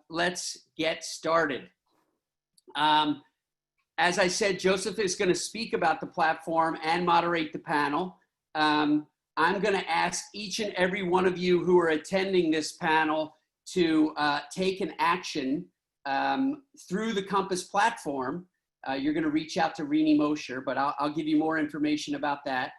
let's get started. As I said, Joseph is going to speak about the platform and moderate the panel. I'm going to ask each and every one of you who are attending this panel to take an action through the Compass platform. You're going to reach out to Rini Mosher, but I'll give you more information about that.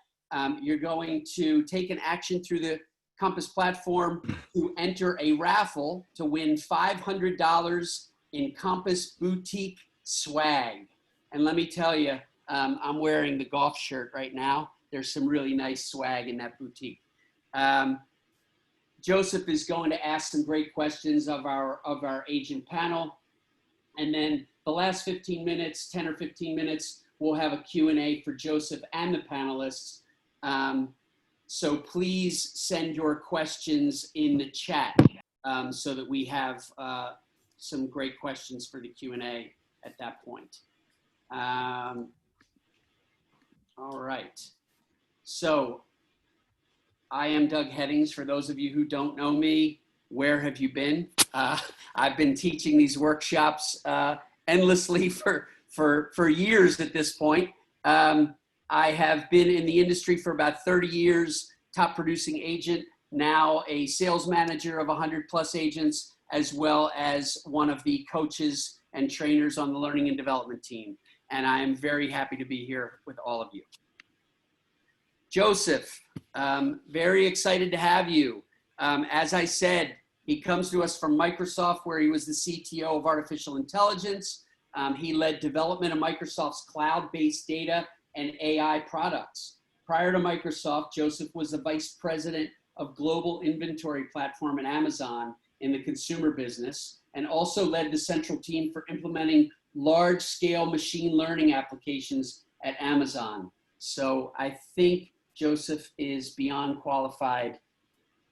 You're going to take an action through the Compass platform to enter a raffle to win $500 in Compass boutique swag. And let me tell you, I'm wearing the golf shirt right now. There's some really nice swag in that boutique. Joseph is going to ask some great questions of our agent panel. And then the last 15 minutes, 10 or 15 minutes, we'll have a Q&A for Joseph and the panelists. So please send your questions in the chat so that we have some great questions for the Q&A at that point. All right. So I am Doug Heddings. For those of you who don't know me, where have you been? I've been teaching these workshops endlessly for years at this point. I have been in the industry for about 30 years, top producing agent, now a sales manager of 100 plus agents, as well as one of the coaches and trainers on the learning and development team. And I am very happy to be here with all of you. Joseph, very excited to have you. As I said, he comes to us from Microsoft, where he was the CTO of artificial intelligence. He led development of Microsoft's cloud-based data and AI products. Prior to Microsoft, Joseph was the vice president of global inventory platform at Amazon in the consumer business, and also led the central team for implementing large-scale machine learning applications at Amazon. So I think Joseph is beyond qualified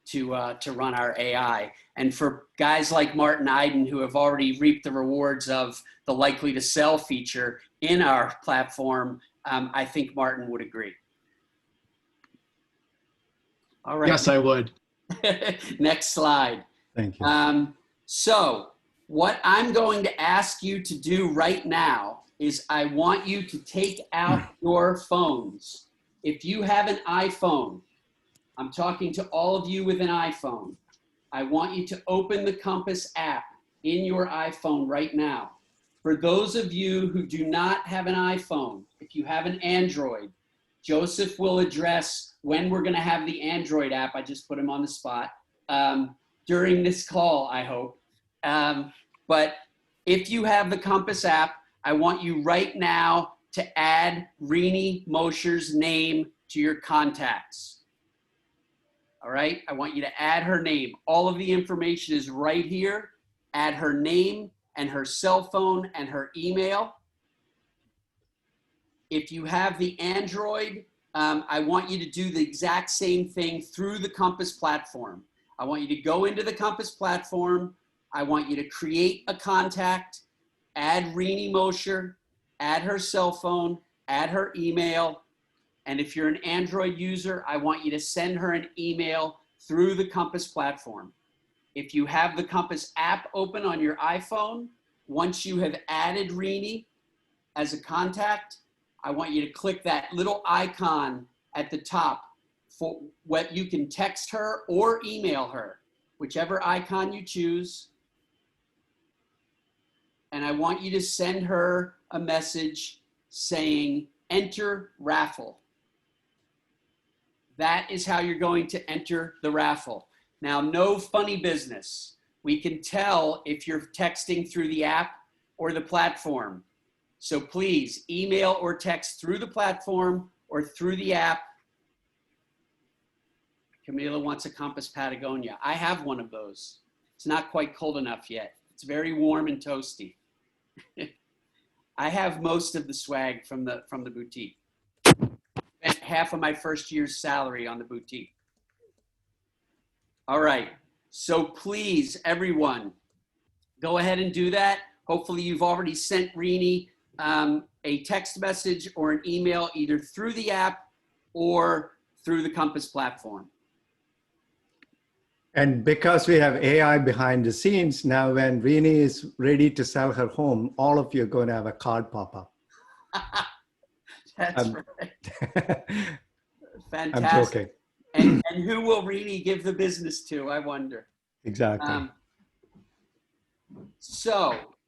to run our AI. And for guys like Martin Eiden, who have already reaped the rewards of the likely to sell feature in our platform, I think Martin would agree. All right. Yes, I would. Next slide. Thank you. So what I'm going to ask you to do right now is I want you to take out your phones. If you have an iPhone, I'm talking to all of you with an iPhone. I want you to open the Compass app in your iPhone right now. For those of you who do not have an iPhone, if you have an Android, Joseph will address when we're going to have the Android app. I just put him on the spot during this call, I hope. But if you have the Compass app, I want you right now to add Rini Mosher's name to your contacts. All right, I want you to add her name. All of the information is right here. Add her name and her cell phone and her email. If you have the Android, I want you to do the exact same thing through the Compass platform. I want you to go into the Compass platform. I want you to create a contact, add Rini Mosher, add her cell phone, add her email. And if you're an Android user, I want you to send her an email through the Compass platform. If you have the Compass app open on your iPhone, once you have added Rini as a contact, I want you to click that little icon at the top for what you can text her or email her, whichever icon you choose. And I want you to send her a message saying, enter raffle. That is how you're going to enter the raffle. Now, no funny business. We can tell if you're texting through the app or the platform. So please email or text through the platform or through the app. Camila wants a Compass Patagonia. I have one of those. It's not quite cold enough yet. It's very warm and toasty. I have most of the swag from the boutique. Spent half of my first year's salary on the boutique. All right, so please, everyone, go ahead and do that. Hopefully you've already sent Rini a text message or an email either through the app or through the Compass platform. And because we have AI behind the scenes, now when Rini is ready to sell her home, all of you are going to have a card pop up. That's right. I'm Fantastic. joking. And who will Rini give the business to, I wonder? Exactly.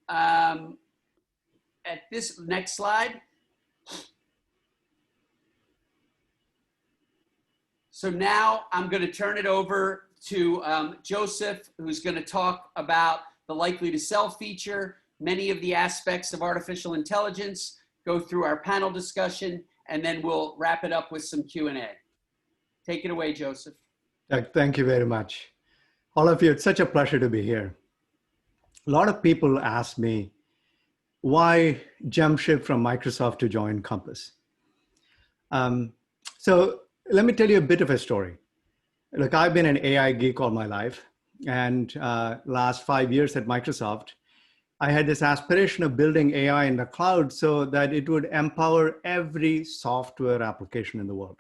At this next slide. So now I'm going to turn it over to Joseph, who's going to talk about the likely to sell feature, many of the aspects of artificial intelligence, go through our panel discussion, and then we'll wrap it up with some Q&A. Take it away, Joseph. Thank you very much. All of you, it's such a pleasure to be here. A lot of people ask me, why jump ship from Microsoft to join Compass? So let me tell you a bit of a story. Look, I've been an AI geek all my life. And last 5 years at Microsoft, I had this aspiration of building AI in the cloud so that it would empower every software application in the world.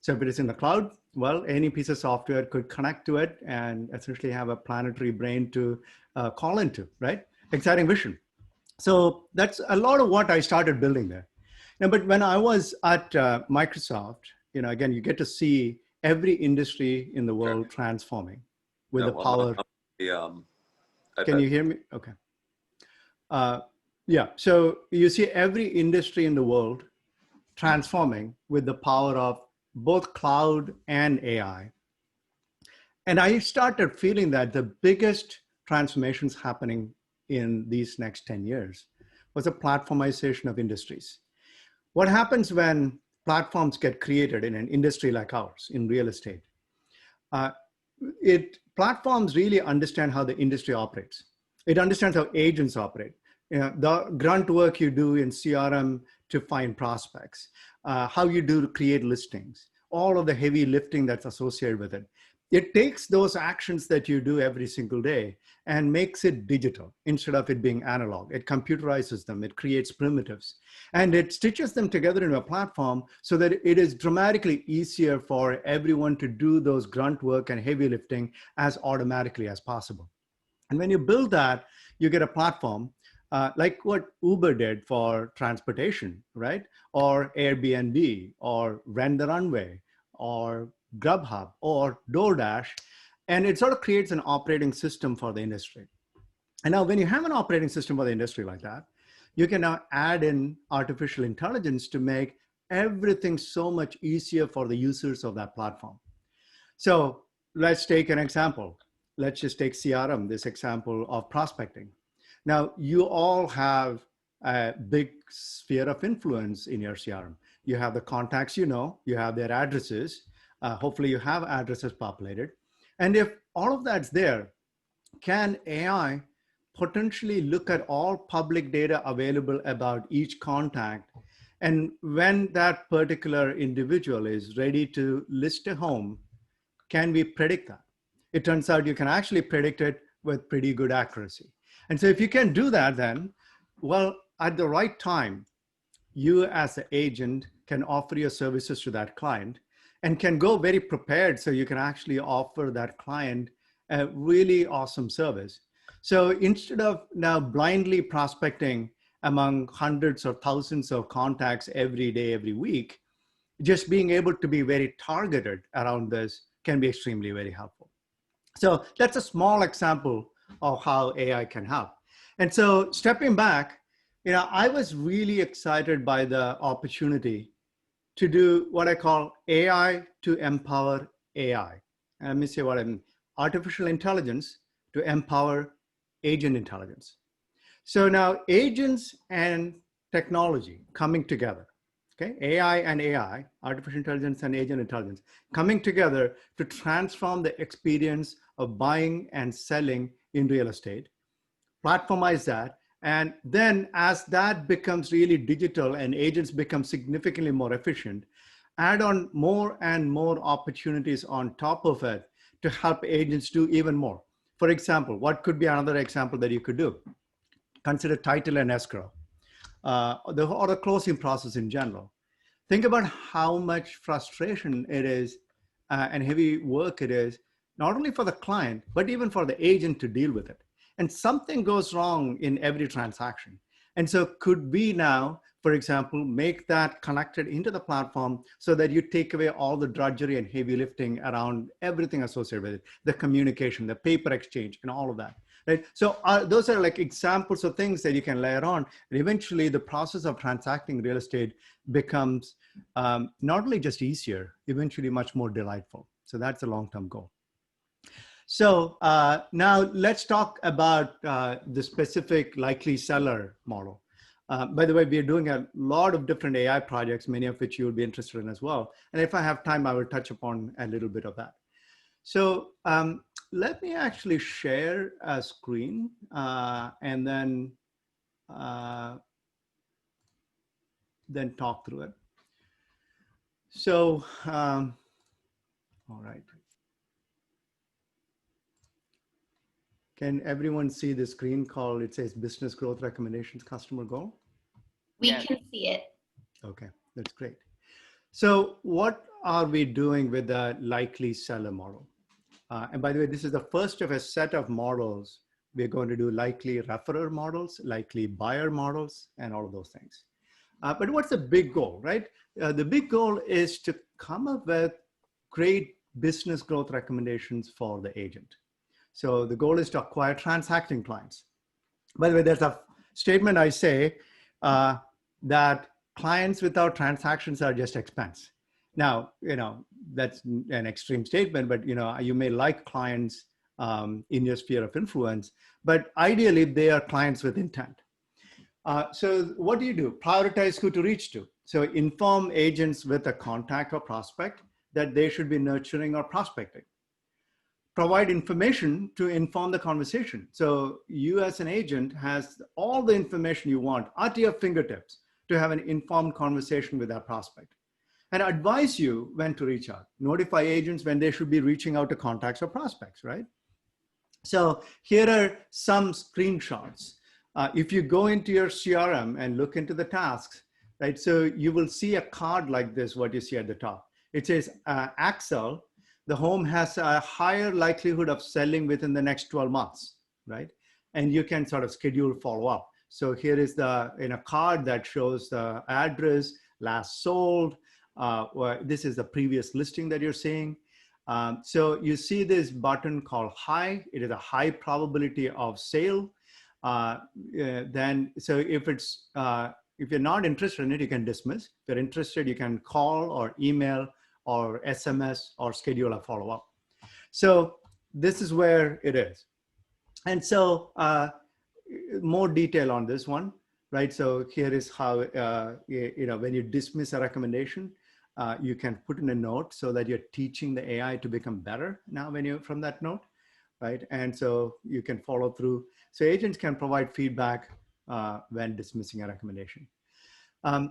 So if it is in the cloud, well, any piece of software could connect to it and essentially have a planetary brain to call into, right? Exciting vision. So that's a lot of what I started building there. Now, but when I was at Microsoft, again, you get to see every industry in the world transforming with the power. Can you hear me? Okay. Yeah, so you see every industry in the world transforming with the power of both cloud and AI. And I started feeling that the biggest transformations happening in these next 10 years was a platformization of industries. What happens when platforms get created in an industry like ours, in real estate? Platforms really understand how the industry operates. It understands how agents operate. The grunt work you do in CRM to find prospects, how you do to create listings, all of the heavy lifting that's associated with it. It takes those actions that you do every single day and makes it digital instead of it being analog. It computerizes them, it creates primitives, and it stitches them together in a platform so that it is dramatically easier for everyone to do those grunt work and heavy lifting as automatically as possible. And when you build that, you get a platform like what Uber did for transportation, right? Or Airbnb, or Rent the Runway, or Grubhub, or DoorDash, and it sort of creates an operating system for the industry. And now when you have an operating system for the industry like that, you can now add in artificial intelligence to make everything so much easier for the users of that platform. So let's take an example. Let's just take CRM, this example of prospecting. Now, you all have a big sphere of influence in your CRM. You have the contacts you have their addresses. Hopefully you have addresses populated. And if all of that's there, can AI potentially look at all public data available about each contact? And when that particular individual is ready to list a home, can we predict that? It turns out you can actually predict it with pretty good accuracy. And so if you can do that, then, well, at the right time, you as the agent can offer your services to that client and can go very prepared so you can actually offer that client a really awesome service. So instead of now blindly prospecting among hundreds or thousands of contacts every day, every week, just being able to be very targeted around this can be extremely very helpful. So that's a small example of how AI can help. And so stepping back, I was really excited by the opportunity to do what I call AI to empower AI. And let me say what I mean. Artificial intelligence to empower agent intelligence. So now agents and technology coming together, okay? AI and AI, artificial intelligence and agent intelligence, coming together to transform the experience of buying and selling in real estate, platformize that, and then as that becomes really digital and agents become significantly more efficient, add on more and more opportunities on top of it to help agents do even more. For example, what could be another example that you could do? Consider title and escrow, or the closing process in general. Think about how much frustration it is and heavy work it is not only for the client, but even for the agent to deal with it. And something goes wrong in every transaction. And so could we now, for example, make that connected into the platform so that you take away all the drudgery and heavy lifting around everything associated with it, the communication, the paper exchange, and all of that, right? So those are like examples of things that you can layer on. And eventually the process of transacting real estate becomes not only just easier, eventually much more delightful. So that's a long-term goal. So now let's talk about the specific likely seller model. By the way, we are doing a lot of different AI projects, many of which you'll be interested in as well. And if I have time, I will touch upon a little bit of that. So let me actually share a screen and then talk through it. So, all right. Can everyone see the screen called, it says business growth recommendations customer goal? We can see it. Okay, that's great. So what are we doing with the likely seller model? And by the way, this is the first of a set of models. We're going to do likely referrer models, likely buyer models, and all of those things. But what's the big goal, right? The big goal is to come up with great business growth recommendations for the agent. So the goal is to acquire transacting clients. By the way, there's a statement I say that clients without transactions are just expense. Now, that's an extreme statement, but you may like clients in your sphere of influence, but ideally they are clients with intent. So what do? Prioritize who to reach to. So inform agents with a contact or prospect that they should be nurturing or prospecting. Provide information to inform the conversation. So you as an agent has all the information you want at your fingertips to have an informed conversation with that prospect. And advise you when to reach out. Notify agents when they should be reaching out to contacts or prospects, right? So here are some screenshots. If you go into your CRM and look into the tasks, right? So you will see a card like this, what you see at the top. It says Axel, the home has a higher likelihood of selling within the next 12 months, right? And you can sort of schedule follow-up. So here is the card that shows the address, last sold. This is the previous listing that you're seeing. So you see this button called high. It is a high probability of sale. So if you're not interested in it, you can dismiss. If you're interested, you can call or email or SMS or schedule a follow-up. So this is where it is. And so more detail on this one, right? So here is how, when you dismiss a recommendation, you can put in a note so that you're teaching the AI to become better now from that note, right? And so you can follow through. So agents can provide feedback when dismissing a recommendation.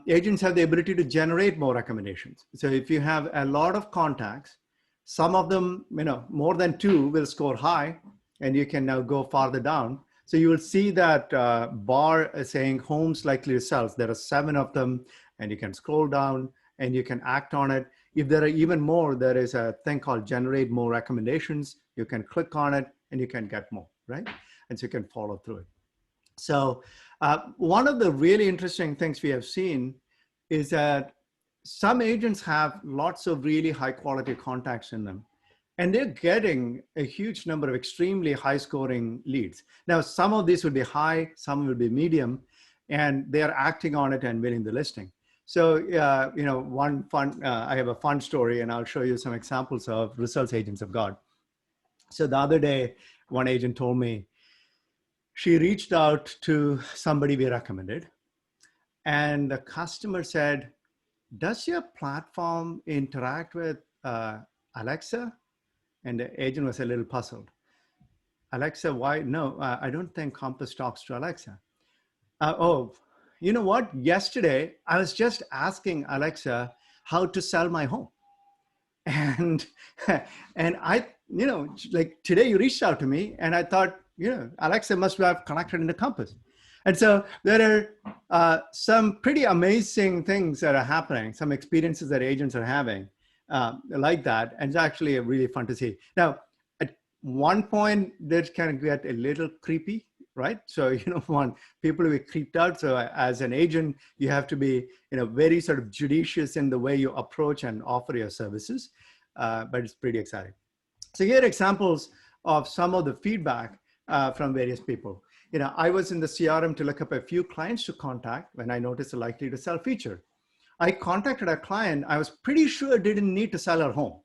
Agents have the ability to generate more recommendations. So if you have a lot of contacts, some of them, more than 2 will score high, and you can now go farther down. So you will see that bar saying homes likely to sell. There are 7 of them, and you can scroll down and you can act on it. If there are even more, there is a thing called generate more recommendations. You can click on it and you can get more, right? And so you can follow through it. So one of the really interesting things we have seen is that some agents have lots of really high quality contacts in them, and they're getting a huge number of extremely high scoring leads. Now, some of these will be high, some will be medium, and they're acting on it and winning the listing. So, I have a fun story, and I'll show you some examples of results agents have got. So the other day, one agent told me, she reached out to somebody we recommended, and the customer said, does your platform interact with Alexa? And the agent was a little puzzled. Alexa, why? No, I don't think Compass talks to Alexa. Oh, you know what? Yesterday, I was just asking Alexa how to sell my home. And I, like today you reached out to me and I thought, Alexa must have connected into Compass. And so there are some pretty amazing things that are happening, some experiences that agents are having like that. And it's actually really fun to see. Now, one point that can get a little creepy, right? So you don't want people to be creeped out. So as an agent, you have to be very sort of judicious in the way you approach and offer your services. But it's pretty exciting. So here are examples of some of the feedback from various people. I was in the CRM to look up a few clients to contact when I noticed a likely to sell feature. I contacted a client I was pretty sure didn't need to sell her home.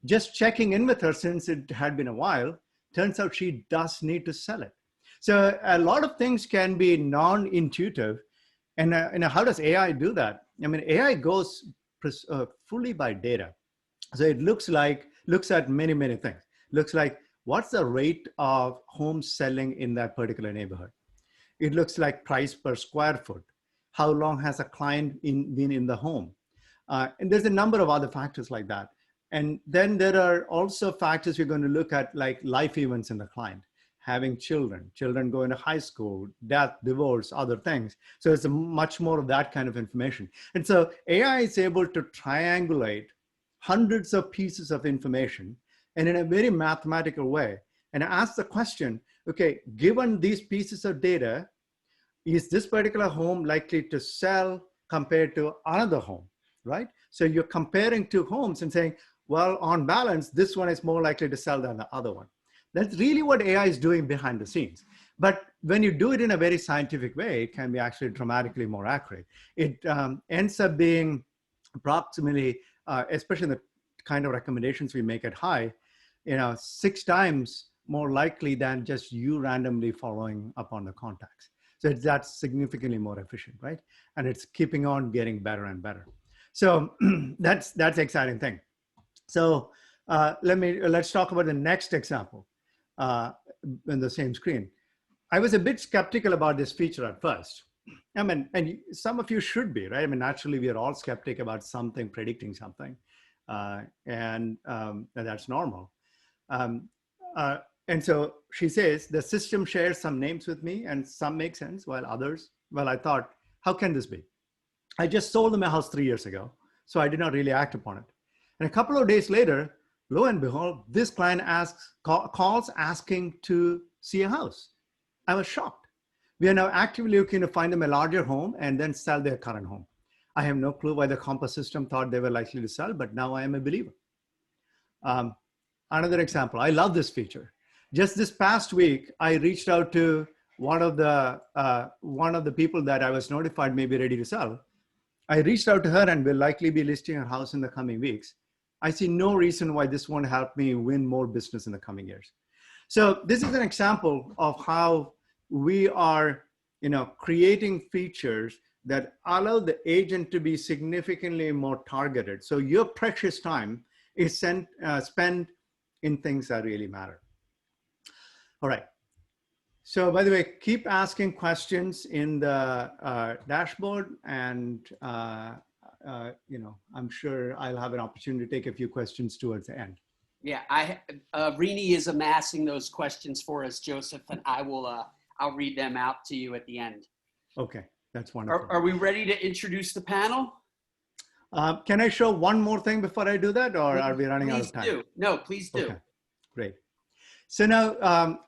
Just checking in with her since it had been a while, turns out she does need to sell it. So a lot of things can be non-intuitive. And how does AI do that? I mean, AI goes fully by data. So it looks at many things. Looks like what's the rate of home selling in that particular neighborhood? It looks like price per square foot. How long has a client been in the home? And there's a number of other factors like that. And then there are also factors we're going to look at, like life events in the client, having children going to high school, death, divorce, other things. So it's much more of that kind of information. And so AI is able to triangulate hundreds of pieces of information and in a very mathematical way, and ask the question, okay, given these pieces of data, is this particular home likely to sell compared to another home, right? So you're comparing two homes and saying, well, on balance, this one is more likely to sell than the other one. That's really what AI is doing behind the scenes. But when you do it in a very scientific way, it can be actually dramatically more accurate. It ends up being approximately, especially the kind of recommendations we make at High, 6 times more likely than just you randomly following up on the contacts. So that's significantly more efficient, right? And it's keeping on getting better and better. So that's the exciting thing. So let's talk about the next example in the same screen. I was a bit skeptical about this feature at first. I mean, and some of you should be, right? I mean, naturally, we are all skeptic about something, predicting something, and that's normal. And so she says, the system shares some names with me and some make sense while others, well, I thought, how can this be? I just sold them a house 3 years ago, so I did not really act upon it. And a couple of days later, lo and behold, this client calls asking to see a house. I was shocked. We are now actively looking to find them a larger home and then sell their current home. I have no clue why the Compass system thought they were likely to sell, but now I am a believer. Another example, I love this feature. Just this past week, I reached out to one of the people that I was notified may be ready to sell. I reached out to her and will likely be listing her house in the coming weeks. I see no reason why this won't help me win more business in the coming years. So this is an example of how we are, creating features that allow the agent to be significantly more targeted. So your precious time is spent in things that really matter. All right. So by the way, keep asking questions in the dashboard, and I'm sure I'll have an opportunity to take a few questions towards the end. Yeah, Rini is amassing those questions for us, Joseph, and I'll read them out to you at the end. Okay, that's wonderful. Are we ready to introduce the panel? Can I show one more thing before I do that, or are we running out of time? Please do. No, please do. Okay, great. So now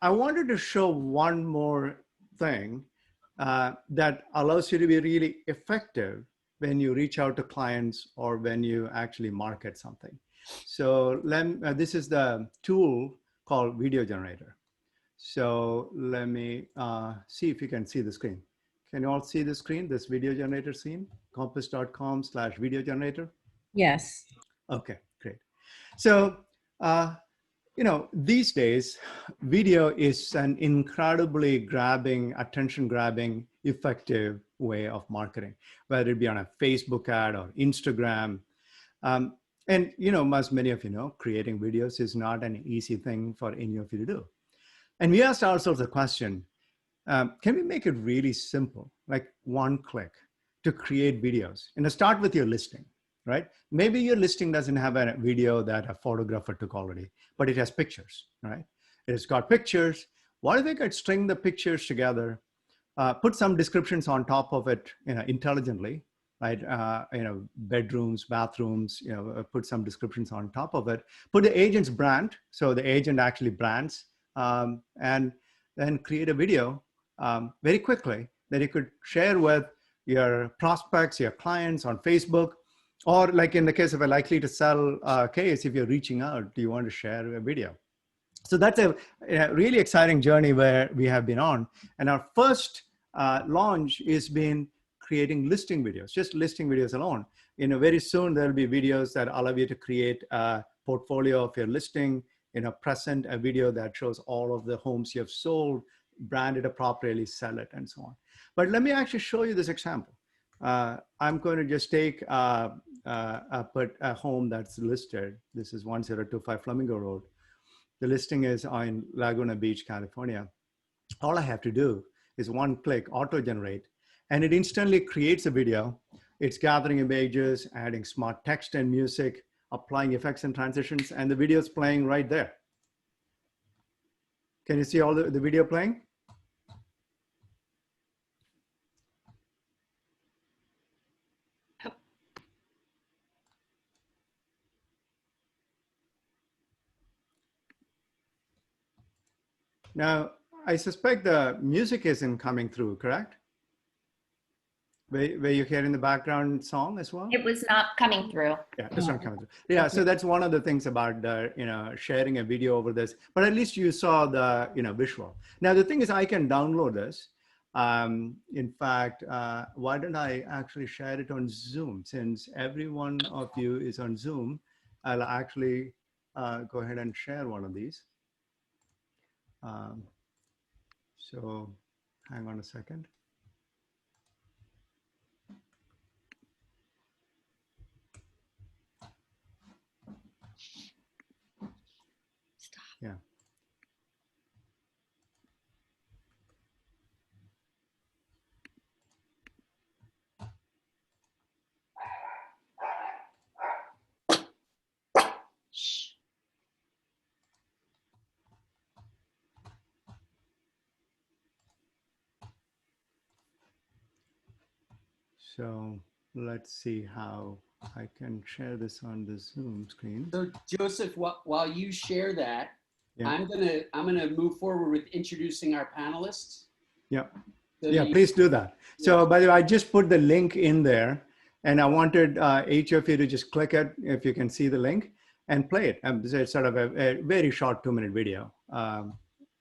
I wanted to show one more thing that allows you to be really effective when you reach out to clients or when you actually market something. So this is the tool called Video Generator. So let me see if you can see the screen. Can you all see the screen, this video generator scene, compass.com/video generator? Yes. Okay, great. So, these days, video is an incredibly attention-grabbing, effective way of marketing, whether it be on a Facebook ad or Instagram. And, as many of you know, creating videos is not an easy thing for any of you to do. And we asked ourselves the question, can we make it really simple, like one click to create videos? And to start with your listing, right? Maybe your listing doesn't have a video that a photographer took already, but it has pictures, right? It's got pictures. What if I could string the pictures together, put some descriptions on top of it intelligently, right? Bedrooms, bathrooms, put some descriptions on top of it, put the agent's brand. So the agent actually brands, and then create a video very quickly that you could share with your prospects, your clients on Facebook, or like in the case of a likely to sell case, if you're reaching out, do you want to share a video? So that's a really exciting journey where we have been on. And our first launch has been creating listing videos, just listing videos alone. Very soon there'll be videos that allow you to create a portfolio of your listing, present a video that shows all of the homes you have sold, brand it appropriately, sell it, and so on. But let me actually show you this example. I'm going to just take put a home that's listed. This is 1025 Flamingo Road. The listing is in Laguna Beach, California. All I have to do is one click, auto generate, and it instantly creates a video. It's gathering images, adding smart text and music, applying effects and transitions, and the video is playing right there. Can you see all the video playing? Now, I suspect the music isn't coming through, correct? Were you hearing the background song as well? It was not coming through. Yeah, it's not coming through. Yeah, so that's one of the things about sharing a video over this. But at least you saw the visual. Now the thing is, I can download this. In fact, why don't I actually share it on Zoom? Since every one of you is on Zoom, I'll actually go ahead and share one of these. So hang on a second. Yeah. So let's see how I can share this on the Zoom screen. So Joseph, while you share that, Yeah. I'm gonna move forward with introducing our panelists. Yeah. So Yeah, please do that. So by the way, I just put the link in there, and I wanted each of you to just click it if you can see the link and play it. It's sort of a very short 2-minute video,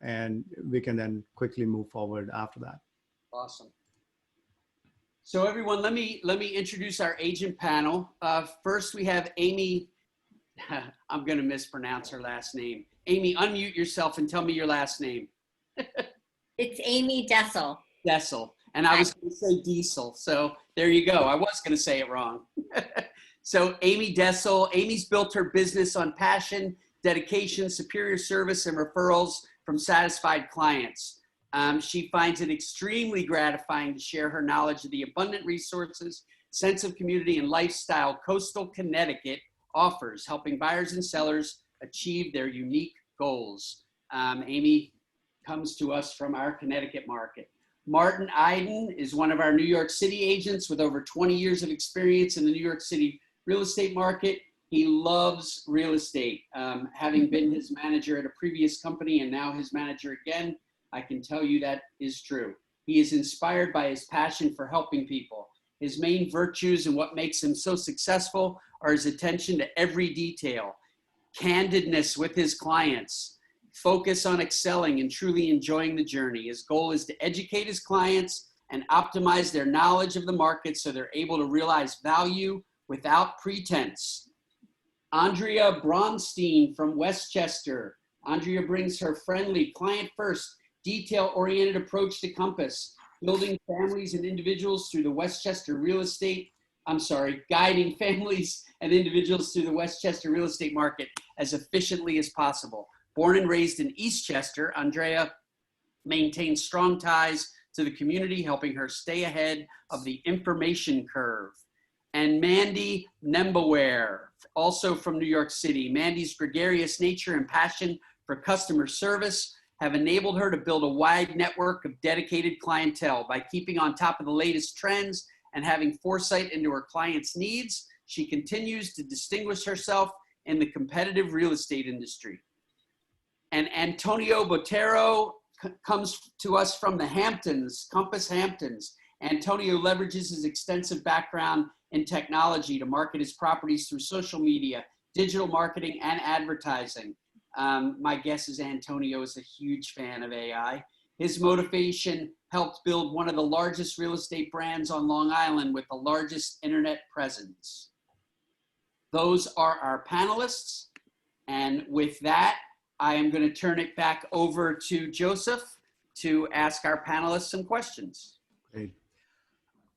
and we can then quickly move forward after that. Awesome. So everyone, let me introduce our agent panel. First, we have Amy. I'm going to mispronounce her last name. Amy, unmute yourself and tell me your last name. It's Amy Dessel. Dessel. And I was going to say Diesel. So there you go. I was going to say it wrong. So Amy Dessel. Amy's built her business on passion, dedication, superior service, and referrals from satisfied clients. She finds it extremely gratifying to share her knowledge of the abundant resources, sense of community, and lifestyle coastal Connecticut offers, helping buyers and sellers achieve their unique goals. Amy comes to us from our Connecticut market. Martin Eiden is one of our New York City agents with over 20 years of experience in the New York City real estate market. He loves real estate. Having been his manager at a previous company and now his manager again, I can tell you that is true. He is inspired by his passion for helping people. His main virtues and what makes him so successful are his attention to every detail, candidness with his clients, focus on excelling and truly enjoying the journey. His goal is to educate his clients and optimize their knowledge of the market so they're able to realize value without pretense. Andrea Bronstein from Westchester. Andrea brings her friendly, client-first, detail-oriented approach to Compass, building families and individuals through the Westchester real estate, guiding families and individuals through the Westchester real estate market as efficiently as possible. Born and raised in Eastchester, Andrea maintains strong ties to the community, helping her stay ahead of the information curve. And Mandy Nembaware, also from New York City. Mandy's gregarious nature and passion for customer service have enabled her to build a wide network of dedicated clientele by keeping on top of the latest trends and having foresight into her clients' needs, she continues to distinguish herself in the competitive real estate industry. And Antonio Botero comes to us from the Hamptons, Compass Hamptons. Antonio leverages his extensive background in technology to market his properties through social media, digital marketing, and advertising. My guess is Antonio is a huge fan of AI. His motivation helped build one of the largest real estate brands on Long Island with the largest internet presence. Those are our panelists. And with that, I am going to turn it back over to Joseph to ask our panelists some questions. Great.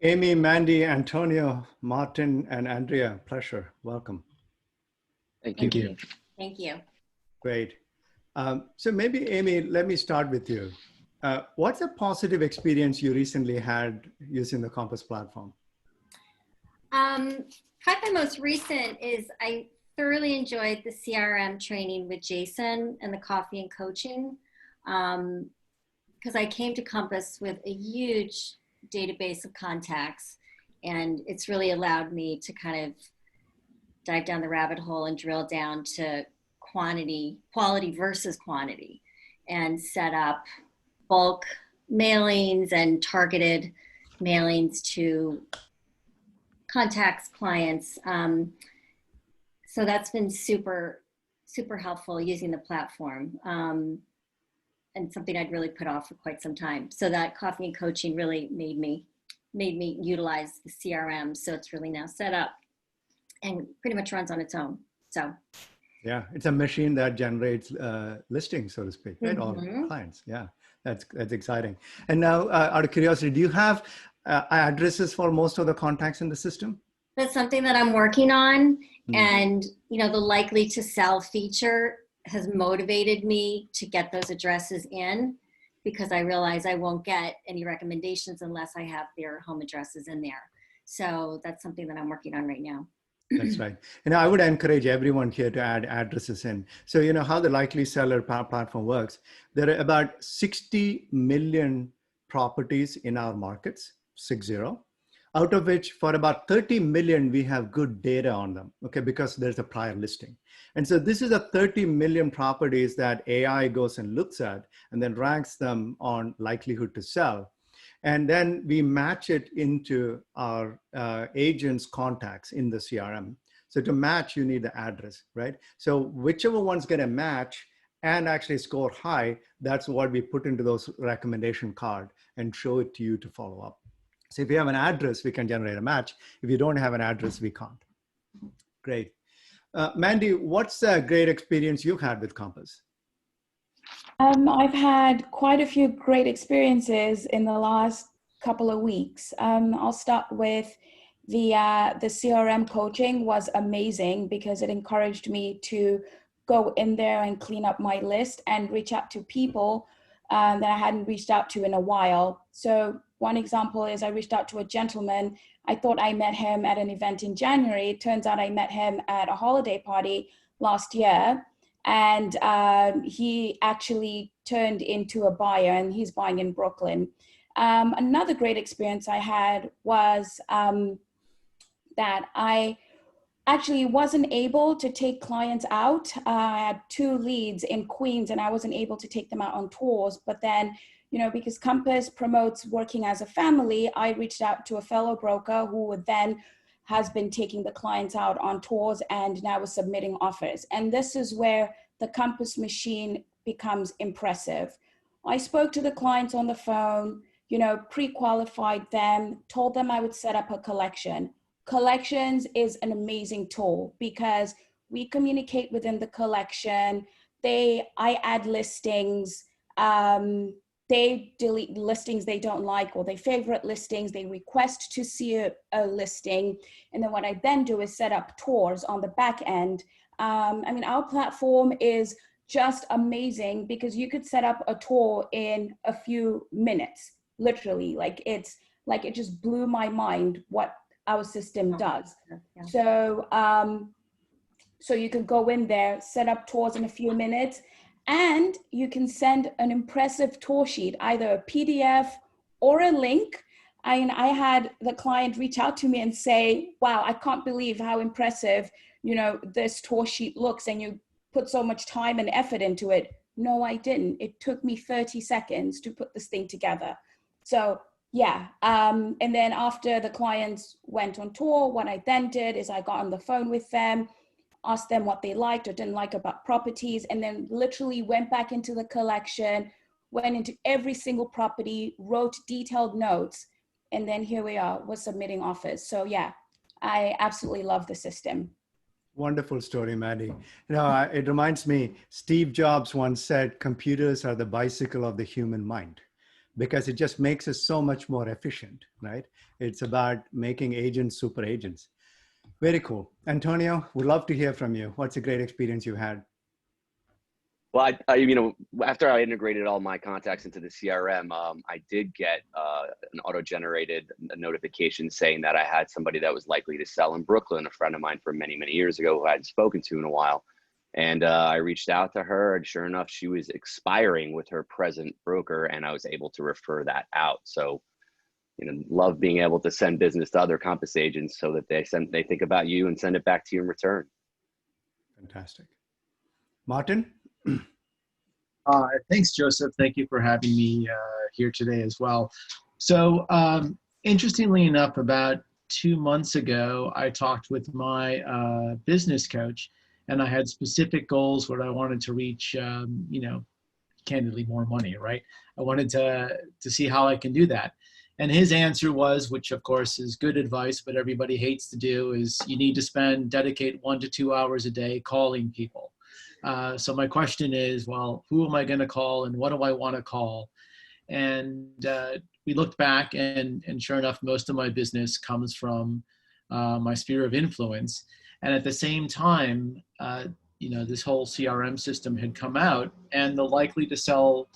Amy, Mandy, Antonio, Martin, and Andrea, pleasure. Welcome. Thank you. Thank you. Great. So maybe, Amy, let me start with you. What's a positive experience you recently had using the Compass platform? Probably the most recent is I thoroughly enjoyed the CRM training with Jason and the coffee and coaching, because I came to Compass with a huge database of contacts, and it's really allowed me to kind of dive down the rabbit hole and drill down to quality versus quantity, and set up bulk mailings and targeted mailings to contacts, clients. So that's been super, super helpful using the platform, and something I'd really put off for quite some time. So that coffee and coaching really made me utilize the CRM. So it's really now set up and pretty much runs on its own. So. Yeah, it's a machine that generates listings, so to speak, right? Mm-hmm. All clients. Yeah, that's exciting. And now, out of curiosity, do you have addresses for most of the contacts in the system? That's something that I'm working on. And, the likely to sell feature has motivated me to get those addresses in, because I realize I won't get any recommendations unless I have their home addresses in there. So that's something that I'm working on right now. That's right. And I would encourage everyone here to add addresses in. So, how the likely seller platform works, there are about 60 million properties in our markets, 60, out of which for about 30 million, we have good data on them, okay, because there's a prior listing. And so this is a 30 million properties that AI goes and looks at and then ranks them on likelihood to sell. And then we match it into our agents' contacts in the CRM. So to match, you need the address, right? So whichever one's going to match and actually score high, that's what we put into those recommendation card and show it to you to follow up. So if you have an address, we can generate a match. If you don't have an address, we can't. Great. Mandy, what's a great experience you've had with Compass? I've had quite a few great experiences in the last couple of weeks. I'll start with the CRM coaching was amazing because it encouraged me to go in there and clean up my list and reach out to people that I hadn't reached out to in a while. So one example is I reached out to a gentleman. I thought I met him at an event in January. It turns out I met him at a holiday party last year. And he actually turned into a buyer, and he's buying in Brooklyn. Another great experience I had was that I actually wasn't able to take clients out. I had 2 leads in Queens, and I wasn't able to take them out on tours. But then, because Compass promotes working as a family, I reached out to a fellow broker who would then has been taking the clients out on tours and now is submitting offers. And this is where the Compass machine becomes impressive. I spoke to the clients on the phone, pre-qualified them, told them I would set up a collection. Collections is an amazing tool because we communicate within the collection. I add listings, they delete listings they don't like, or they favorite listings, they request to see a listing. And then what I then do is set up tours on the back end. Our platform is just amazing because you could set up a tour in a few minutes, literally. It just blew my mind what our system does. Yeah. So you can go in there, set up tours in a few minutes, and you can send an impressive tour sheet, either a PDF or a link, I had the client reach out to me and say, wow, I can't believe how impressive, you know, this tour sheet looks, and you put so much time and effort into it. No, I didn't. It took me 30 seconds to put this thing together. So yeah. And then after the clients went on tour, what I then did is I got on the phone with them, asked them what they liked or didn't like about properties, and then literally went back into the collection, went into every single property, wrote detailed notes, and then here we are, we're submitting offers. So yeah, I absolutely love the system. Wonderful story, Maddie. You know, it reminds me, Steve Jobs once said, computers are the bicycle of the human mind, because it just makes us so much more efficient, right? It's about making agents super agents. Very cool. Antonio, would love to hear from you. What's a great experience you had? Well, after I integrated all my contacts into the CRM, I did get an auto-generated notification saying that I had somebody that was likely to sell in Brooklyn, a friend of mine from many, many years ago who I hadn't spoken to in a while. And I reached out to her, and sure enough, she was expiring with her present broker, and I was able to refer that out. So, love being able to send business to other Compass agents so that they think about you and send it back to you in return. Fantastic. Martin? Thanks, Joseph. Thank you for having me here today as well. So interestingly enough, about 2 months ago, I talked with my business coach, and I had specific goals where I wanted to reach, candidly, more money, right? I wanted to see how I can do that. And his answer was, which of course is good advice, but everybody hates to do, is you need to dedicate 1 to 2 hours a day calling people. So my question is, well, who am I going to call, and what do I want to call? And we looked back, and sure enough, most of my business comes from my sphere of influence. And at the same time, this whole CRM system had come out, and the likely to sell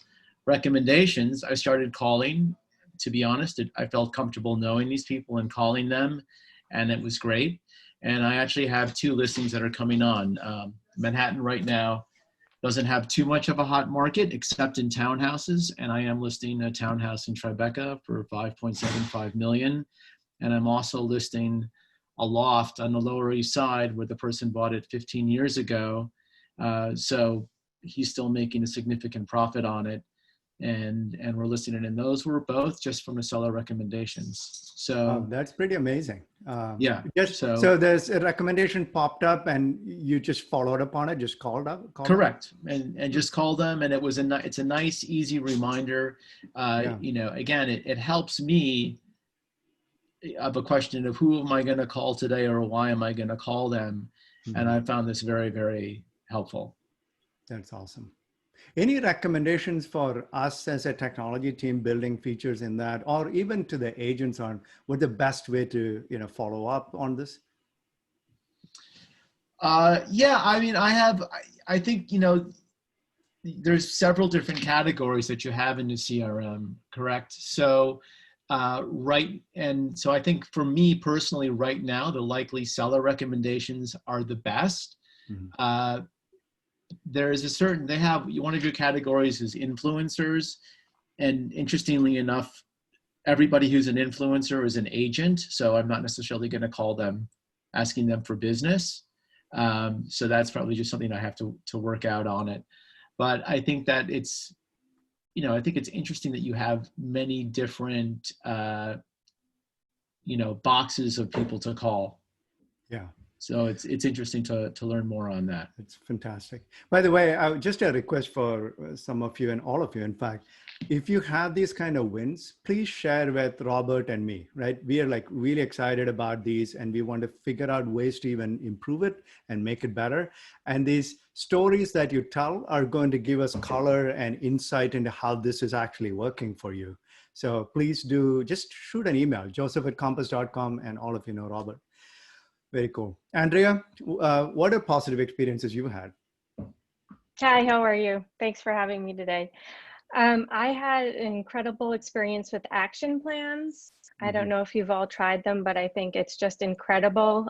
recommendations, I started calling. To be honest, I felt comfortable knowing these people and calling them, and it was great. And I actually have 2 listings that are coming on. Manhattan right now doesn't have too much of a hot market except in townhouses, and I am listing a townhouse in Tribeca for $5.75 million. And I'm also listing a loft on the Lower East Side where the person bought it 15 years ago. So he's still making a significant profit on it. And we're listing it, and those were both just from the seller recommendations. So that's pretty amazing. Yeah. So there's a recommendation popped up, and you just followed up on it, just called up. Correct. And just call them, and it's a nice, easy reminder. Again, it helps me of a question of who am I going to call today, or why am I going to call them? Mm-hmm. And I found this very, very helpful. That's awesome. Any recommendations for us as a technology team building features in that, or even to the agents on what the best way to follow up on this? Yeah, I mean, I think there's several different categories that you have in the CRM, correct? So so I think for me personally right now, the likely seller recommendations are the best. Mm-hmm. One of your categories is influencers. And interestingly enough, everybody who's an influencer is an agent. So I'm not necessarily going to call them asking them for business. So that's probably just something I have to work out on it. But I think that it's interesting that you have many different, boxes of people to call. Yeah. So it's interesting to learn more on that. It's fantastic. By the way, just a request for some of you, and all of you, in fact, if you have these kind of wins, please share with Robert and me, right? We are like really excited about these, and we want to figure out ways to even improve it and make it better. And these stories that you tell are going to give us color and insight into how this is actually working for you. So please do just shoot an email, joseph@compass.com, and all of you know Robert. Very cool. Andrea, what are positive experiences you had? Hi, how are you? Thanks for having me today. I had an incredible experience with action plans. I don't know if you've all tried them, but I think it's just incredible,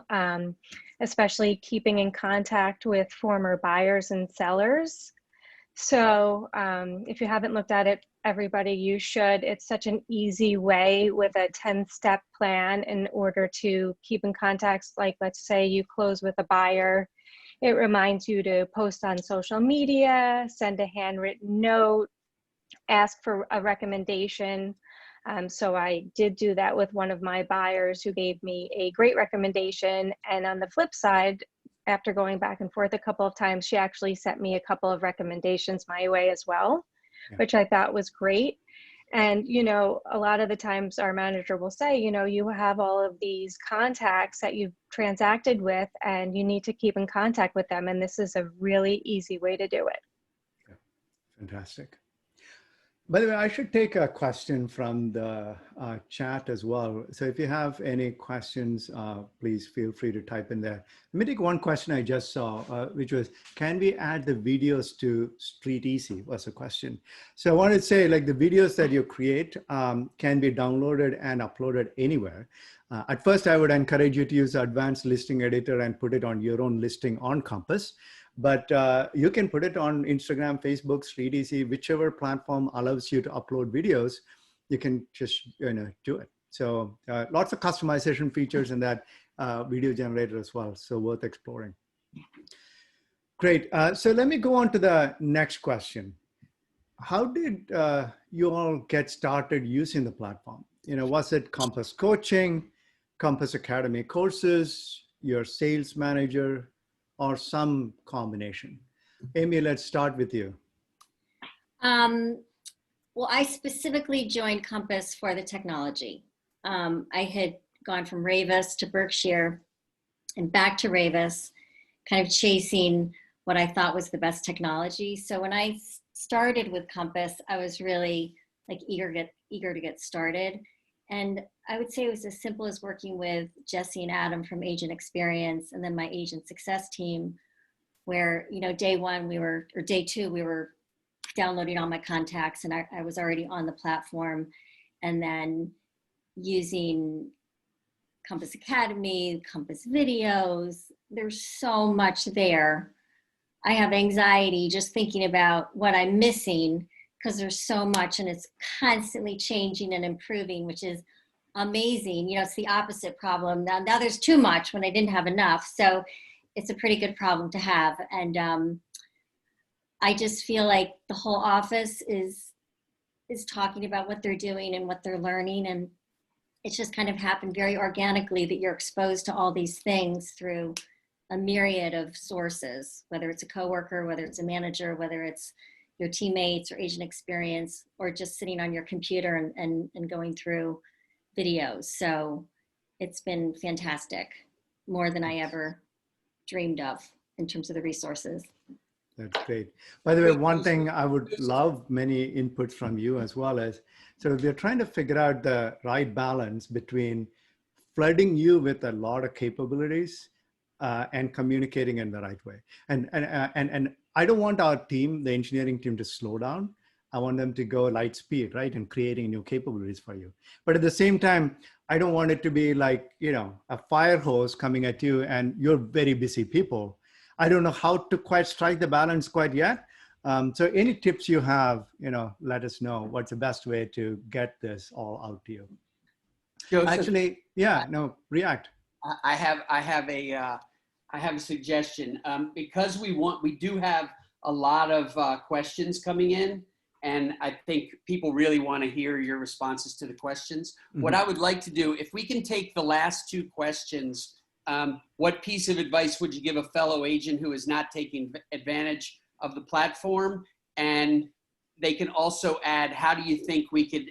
especially keeping in contact with former buyers and sellers. So if you haven't looked at it, everybody, you should. It's such an easy way with a 10-step plan in order to keep in contact. Like, let's say you close with a buyer. It reminds you to post on social media, send a handwritten note, ask for a recommendation. So I did do that with one of my buyers who gave me a great recommendation. And on the flip side, after going back and forth a couple of times, she actually sent me a couple of recommendations my way as well, which I thought was great. And, you know, a lot of the times our manager will say, you know, you have all of these contacts that you've transacted with and you need to keep in contact with them. And this is a really easy way to do it. Yeah. Fantastic. By the way, I should take a question from the chat as well. So if you have any questions, please feel free to type in there. Let me take one question I just saw, which was, can we add the videos to Street Easy? Was a question. So I wanted to say, like, the videos that you create can be downloaded and uploaded anywhere. At first, I would encourage you to use the advanced listing editor and put it on your own listing on Compass. But you can put it on Instagram, Facebook, Street Easy, whichever platform allows you to upload videos, you can just, you know, do it. So lots of customization features in that video generator as well. So worth exploring. Great. So let me go on to the next question. How did you all get started using the platform? You know, was it Compass Coaching, Compass Academy courses, your sales manager, or some combination? Amy, let's start with you. Well, I specifically joined Compass for the technology. I had gone from Ravis to Berkshire and back to Ravis, kind of chasing what I thought was the best technology. So when I started with Compass, I was really like eager to get started. And I would say it was as simple as working with Jesse and Adam from Agent Experience and then my agent success team, where, you know, day two, we were downloading all my contacts and I was already on the platform, and then using Compass Academy, Compass videos. There's so much there. I have anxiety just thinking about what I'm missing because there's so much and it's constantly changing and improving, which is amazing. You know, it's the opposite problem. Now there's too much when I didn't have enough. So it's a pretty good problem to have. And I just feel like the whole office is talking about what they're doing and what they're learning. And it's just kind of happened very organically that you're exposed to all these things through a myriad of sources, whether it's a coworker, whether it's a manager, whether it's your teammates or agent experience, or just sitting on your computer and going through videos. So it's been fantastic, more than I ever dreamed of in terms of the resources. That's great. By the way, one thing I would love many inputs from you as well as, so we're trying to figure out the right balance between flooding you with a lot of capabilities and communicating in the right way. And I don't want our team, the engineering team, to slow down. I want them to go light speed, right? And creating new capabilities for you. But at the same time, I don't want it to be like, you know, a fire hose coming at you and you're very busy people. I don't know how to quite strike the balance quite yet. So any tips you have, you know, let us know what's the best way to get this all out to you. Joseph, actually, yeah, no, react. I have a suggestion. Because we do have a lot of questions coming in, and I think people really want to hear your responses to the questions. Mm-hmm. What I would like to do, if we can take the last two questions, what piece of advice would you give a fellow agent who is not taking advantage of the platform? And they can also add, how do you think we could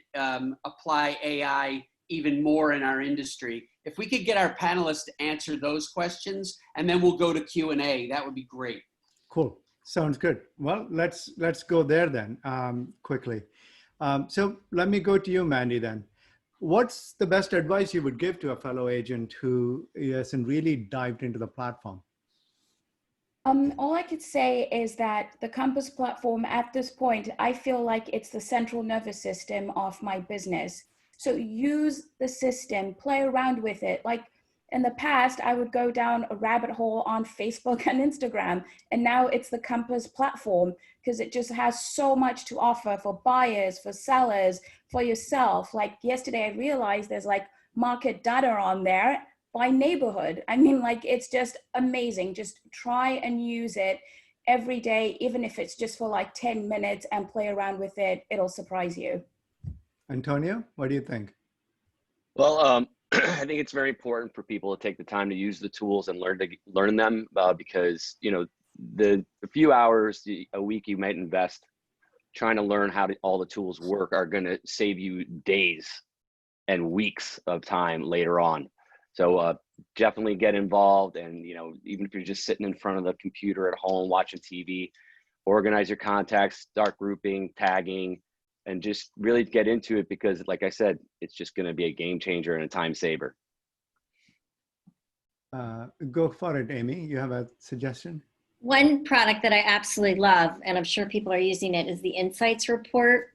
apply AI even more in our industry? If we could get our panelists to answer those questions, and then we'll go to Q&A, that would be great. Cool. Sounds good. Well, let's go there then quickly. So let me go to you, Mandy, then. What's the best advice you would give to a fellow agent who hasn't really dived into the platform? All I could say is that the Compass platform at this point, I feel like it's the central nervous system of my business. So use the system, play around with it. Like In the past, I would go down a rabbit hole on Facebook and Instagram, and now it's the Compass platform because it just has so much to offer for buyers, for sellers, for yourself. Like yesterday, I realized there's like market data on there by neighborhood. I mean, like, it's just amazing. Just try and use it every day, even if it's just for like 10 minutes, and play around with it. It'll surprise you. Antonio, what do you think? Well, I think it's very important for people to take the time to use the tools and learn them because, you know, the few hours a week you might invest trying to learn how all the tools work are going to save you days and weeks of time later on. So definitely get involved. And, you know, even if you're just sitting in front of the computer at home watching TV, organize your contacts, start grouping, tagging, and just really get into it because, like I said, it's just going to be a game changer and a time saver. Go for it, Amy. You have a suggestion? One product that I absolutely love, and I'm sure people are using it, is the Insights Report.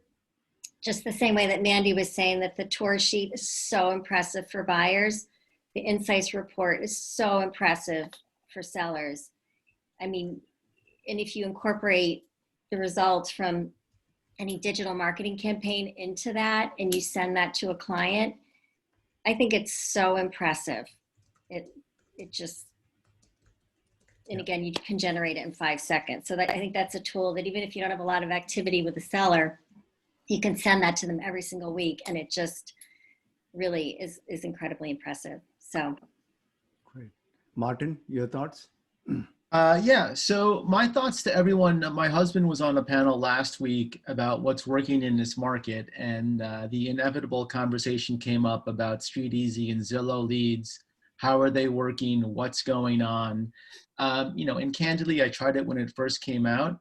Just the same way that Mandy was saying that the tour sheet is so impressive for buyers, the Insights Report is so impressive for sellers. I mean, and if you incorporate the results from any digital marketing campaign into that and you send that to a client, I think it's so impressive. It just, and again, you can generate it in 5 seconds. So I think that's a tool that even if you don't have a lot of activity with the seller, you can send that to them every single week, and it just really is incredibly impressive. So, Great. Martin, your thoughts? Yeah, so my thoughts to everyone, my husband was on a panel last week about what's working in this market, and the inevitable conversation came up about StreetEasy and Zillow leads. How are they working? What's going on? You know, and candidly, I tried it when it first came out,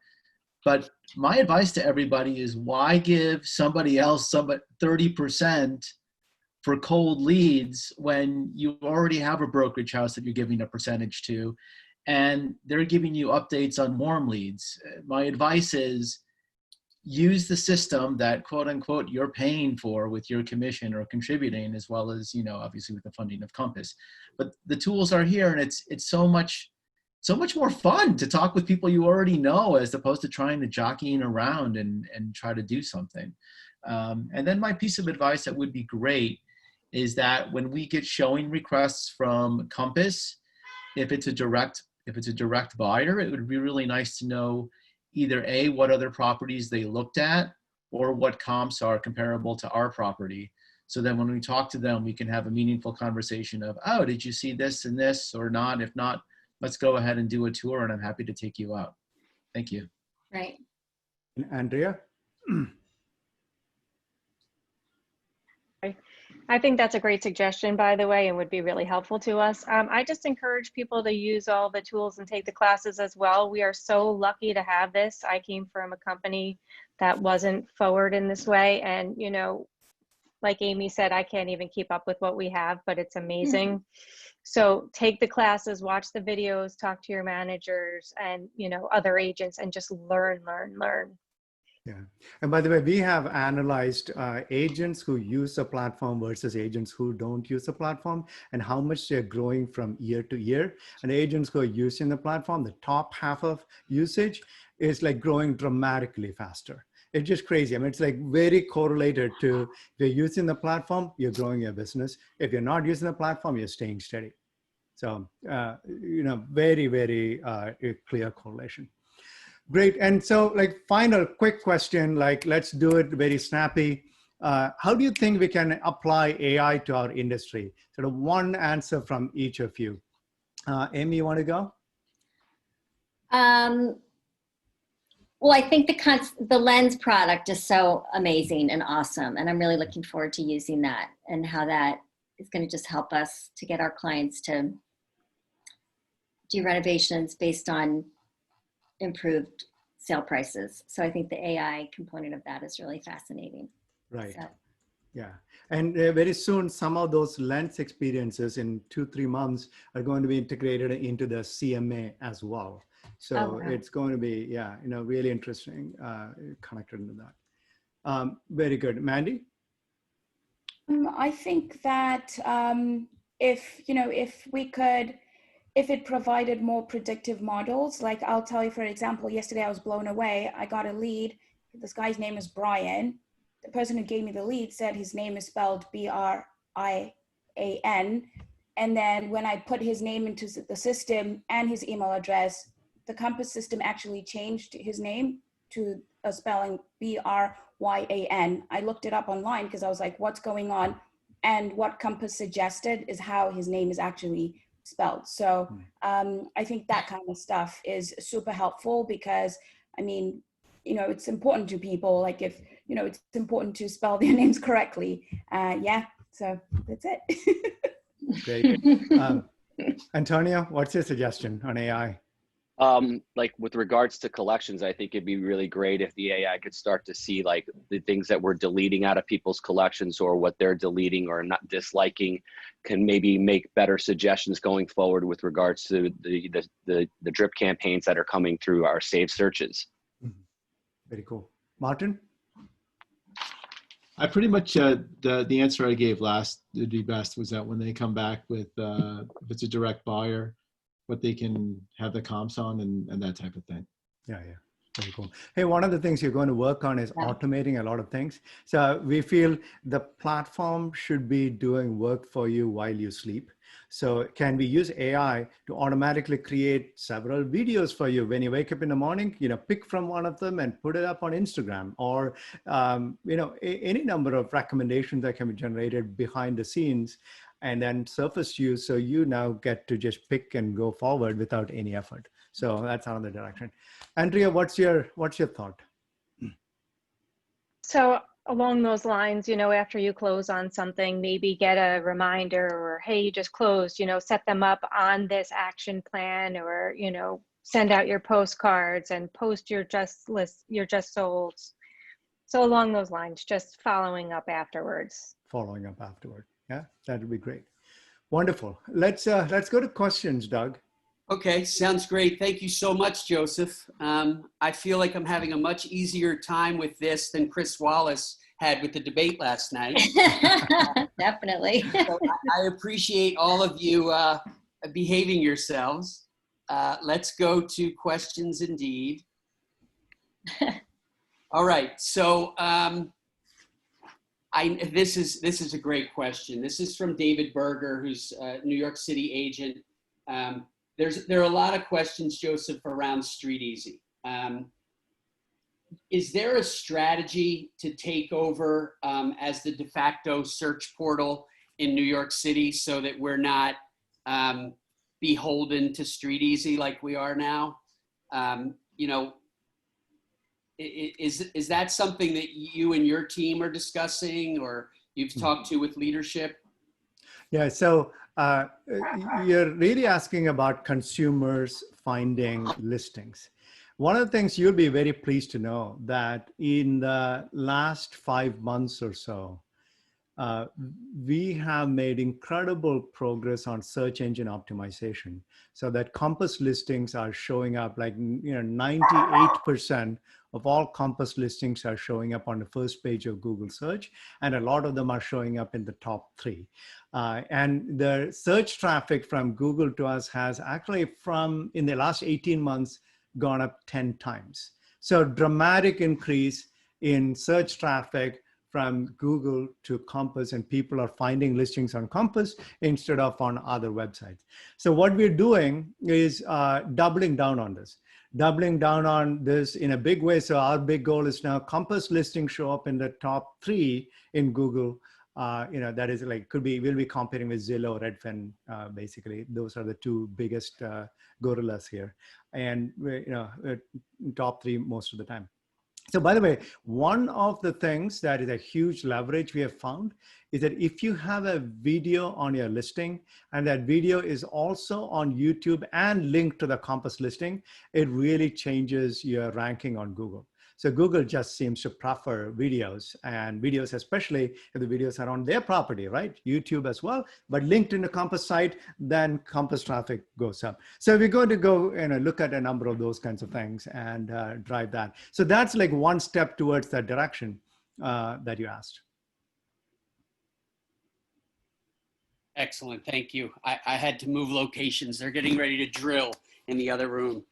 but my advice to everybody is why give somebody else 30% for cold leads when you already have a brokerage house that you're giving a percentage to, and they're giving you updates on warm leads. My advice is use the system that quote unquote you're paying for with your commission or contributing, as well as, you know, obviously with the funding of Compass. But the tools are here, and it's so much more fun to talk with people you already know as opposed to trying to jockeying around and try to do something. And then my piece of advice that would be great is that when we get showing requests from Compass, if it's a direct buyer, it would be really nice to know either A, what other properties they looked at, or what comps are comparable to our property. So then when we talk to them, we can have a meaningful conversation of, oh, did you see this and this or not? If not, let's go ahead and do a tour, and I'm happy to take you out. Thank you. right. Andrea? I think that's a great suggestion, by the way, and would be really helpful to us. I just encourage people to use all the tools and take the classes as well. We are so lucky to have this. I came from a company that wasn't forward in this way. And, you know, like Amy said, I can't even keep up with what we have, but it's amazing. So take the classes, watch the videos, talk to your managers and, you know, other agents, and just learn. Yeah. And by the way, we have analyzed agents who use the platform versus agents who don't use the platform and how much they're growing from year to year. And agents who are using the platform, the top half of usage is like growing dramatically faster. It's just crazy. I mean, it's like very correlated to if you're using the platform, you're growing your business. If you're not using the platform, you're staying steady. So, you know, very, very clear correlation. Great. And so like final quick question, like let's do it very snappy. How do you think we can apply AI to our industry? Sort of one answer from each of you. Amy, you want to go? Well, I think the Lens product is so amazing and awesome. And I'm really looking forward to using that and how that is going to just help us to get our clients to do renovations based on improved sale prices. So I think the AI component of that is really fascinating. Right. So. Yeah. And very soon, some of those Lens experiences in 2-3 months are going to be integrated into the CMA as well. So it's going to be, yeah, you know, really interesting connected into that. Very good. Mandy? I think that if, you know, if we could, if it provided more predictive models, like I'll tell you, for example, yesterday I was blown away. I got a lead. This guy's name is Brian. The person who gave me the lead said his name is spelled Brian. And then when I put his name into the system and his email address, the Compass system actually changed his name to a spelling Bryan. I looked it up online because I was like, what's going on? And what Compass suggested is how his name is actually spelled. So I think that kind of stuff is super helpful because, I mean, you know, it's important to people. Like if, you know, it's important to spell their names correctly. Yeah, so that's it. Great. Antonio, what's your suggestion on AI? Like with regards to collections, I think it'd be really great if the AI could start to see like the things that we're deleting out of people's collections or what they're deleting or not disliking, can maybe make better suggestions going forward with regards to the drip campaigns that are coming through our saved searches. Very cool. Martin? I pretty much, the answer I gave last would be best was that when they come back with, if it's a direct buyer, what they can have the comps on and that type of thing. Yeah, yeah. Very cool. Hey, one of the things you're going to work on is automating a lot of things. So we feel the platform should be doing work for you while you sleep. So can we use AI to automatically create several videos for you when you wake up in the morning, you know, pick from one of them and put it up on Instagram or, you know, any number of recommendations that can be generated behind the scenes and then surface you. So you now get to just pick and go forward without any effort. So that's another direction. Andrea, what's your thought? So along those lines, you know, after you close on something, maybe get a reminder or, hey, you just closed, you know, set them up on this action plan or, you know, send out your postcards and post your just sold. So along those lines, just following up afterwards. Following up afterward. Yeah, that would be great. Wonderful. Let's go to questions, Doug. Okay, sounds great. Thank you so much, Joseph. I feel like I'm having a much easier time with this than Chris Wallace had with the debate last night. Definitely. So I appreciate all of you behaving yourselves. Let's go to questions indeed. All right, so this is a great question. This is from David Berger, who's a New York City agent. There are a lot of questions, Joseph, around Street Easy. Is there a strategy to take over as the de facto search portal in New York City so that we're not beholden to Street Easy like we are now? You know, is that something that you and your team are discussing or you've talked to with leadership? Yeah, so you're really asking about consumers finding listings. One of the things you'll be very pleased to know that in the last 5 months or so, we have made incredible progress on search engine optimization so that Compass listings are showing up like, you know, 98% of all Compass listings are showing up on the first page of Google search. And a lot of them are showing up in the top 3. And the search traffic from Google to us has actually in the last 18 months gone up 10 times. So dramatic increase in search traffic from Google to Compass, and people are finding listings on Compass instead of on other websites. So what we're doing is doubling down on this in a big way. So our big goal is now Compass listings show up in the top 3 in Google. You know, that is like, we'll be competing with Zillow, Redfin, basically. Those are the 2 biggest gorillas here. And, you know, top 3 most of the time. So by the way, one of the things that is a huge leverage we have found is that if you have a video on your listing and that video is also on YouTube and linked to the Compass listing, it really changes your ranking on Google. So Google just seems to prefer videos, and videos, especially if the videos are on their property, right? YouTube as well, but linked in the Compass site, then Compass traffic goes up. So we're going to go and look at a number of those kinds of things and drive that. So that's like one step towards that direction that you asked. Excellent. Thank you. I had to move locations. They're getting ready to drill in the other room.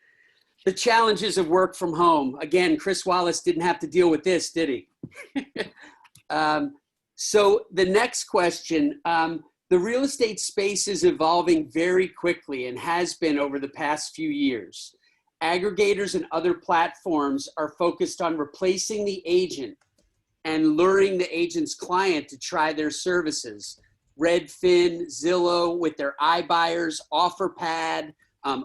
The challenges of work from home. Again, Chris Wallace didn't have to deal with this, did he? So the next question, the real estate space is evolving very quickly and has been over the past few years. Aggregators and other platforms are focused on replacing the agent and luring the agent's client to try their services. Redfin, Zillow with their iBuyers, OfferPad,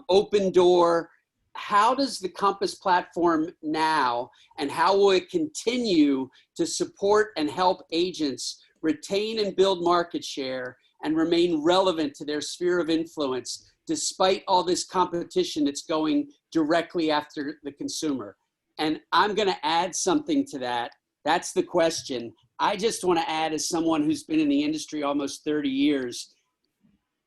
Open Door. How does the Compass platform now, and how will it continue to support and help agents retain and build market share and remain relevant to their sphere of influence despite all this competition that's going directly after the consumer? And I'm going to add something to that. That's the question. I just want to add, as someone who's been in the industry almost 30 years,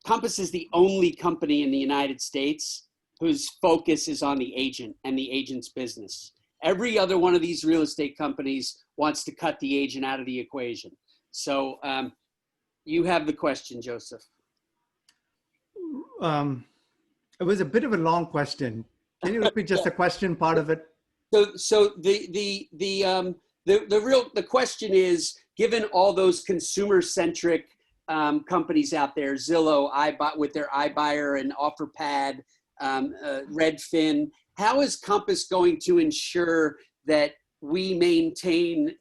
Compass is the only company in the United States whose focus is on the agent and the agent's business. Every other one of these real estate companies wants to cut the agent out of the equation. So you have the question, Joseph. It was a bit of a long question. Can you repeat just the question part of it? So the question is, given all those consumer-centric companies out there, Zillow, with their iBuyer and OfferPad, Redfin, how is Compass going to ensure that we maintain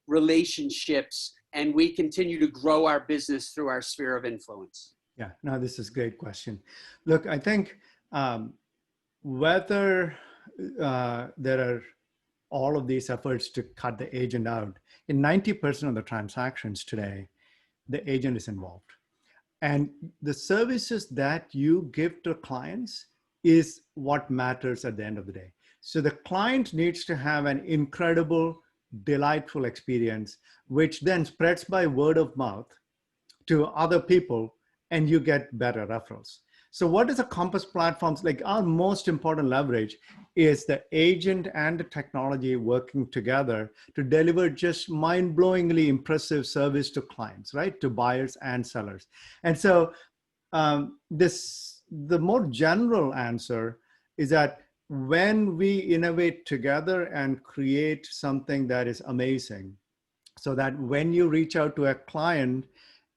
relationships and we continue to grow our business through our sphere of influence? Yeah, no, this is a great question. Look, I think whether there are all of these efforts to cut the agent out, in 90% of the transactions today, the agent is involved. And the services that you give to clients is what matters at the end of the day. So the client needs to have an incredible, delightful experience, which then spreads by word of mouth to other people, and you get better referrals. So what is a Compass platforms? Like, our most important leverage is the agent and the technology working together to deliver just mind-blowingly impressive service to clients, right? To buyers and sellers. And so the more general answer is that when we innovate together and create something that is amazing, so that when you reach out to a client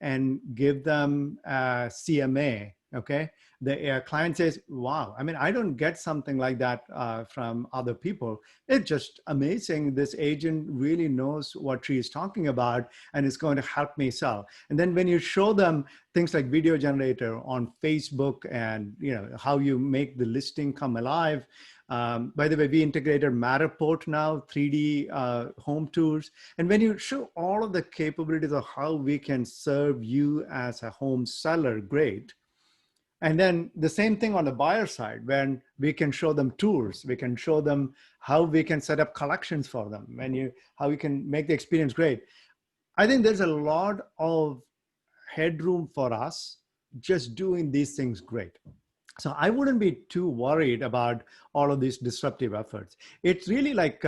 and give them a CMA, okay, the client says, wow, I mean, I don't get something like that from other people. It's just amazing. This agent really knows what she is talking about and is going to help me sell. And then when you show them things like video generator on Facebook and how you make the listing come alive. By the way, we integrated Matterport now, 3D home tours. And when you show all of the capabilities of how we can serve you as a home seller, great. And then the same thing on the buyer side, when we can show them tours, we can show them how we can set up collections for them, how we can make the experience great. I think there's a lot of headroom for us just doing these things great. So I wouldn't be too worried about all of these disruptive efforts. It's really like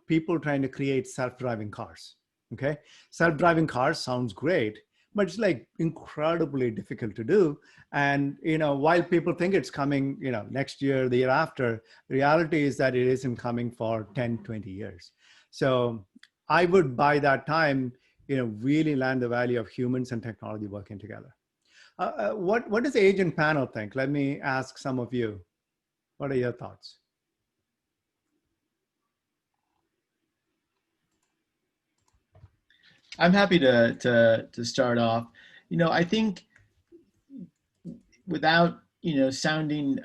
people trying to create self-driving cars, okay? Self-driving cars sounds great, but it's like incredibly difficult to do. And while people think it's coming next year, the year after, the reality is that it isn't coming for 10, 20 years. So I would, by that time, really land the value of humans and technology working together. What does the agent panel think? Let me ask some of you. What are your thoughts? I'm happy to start off. I think without sounding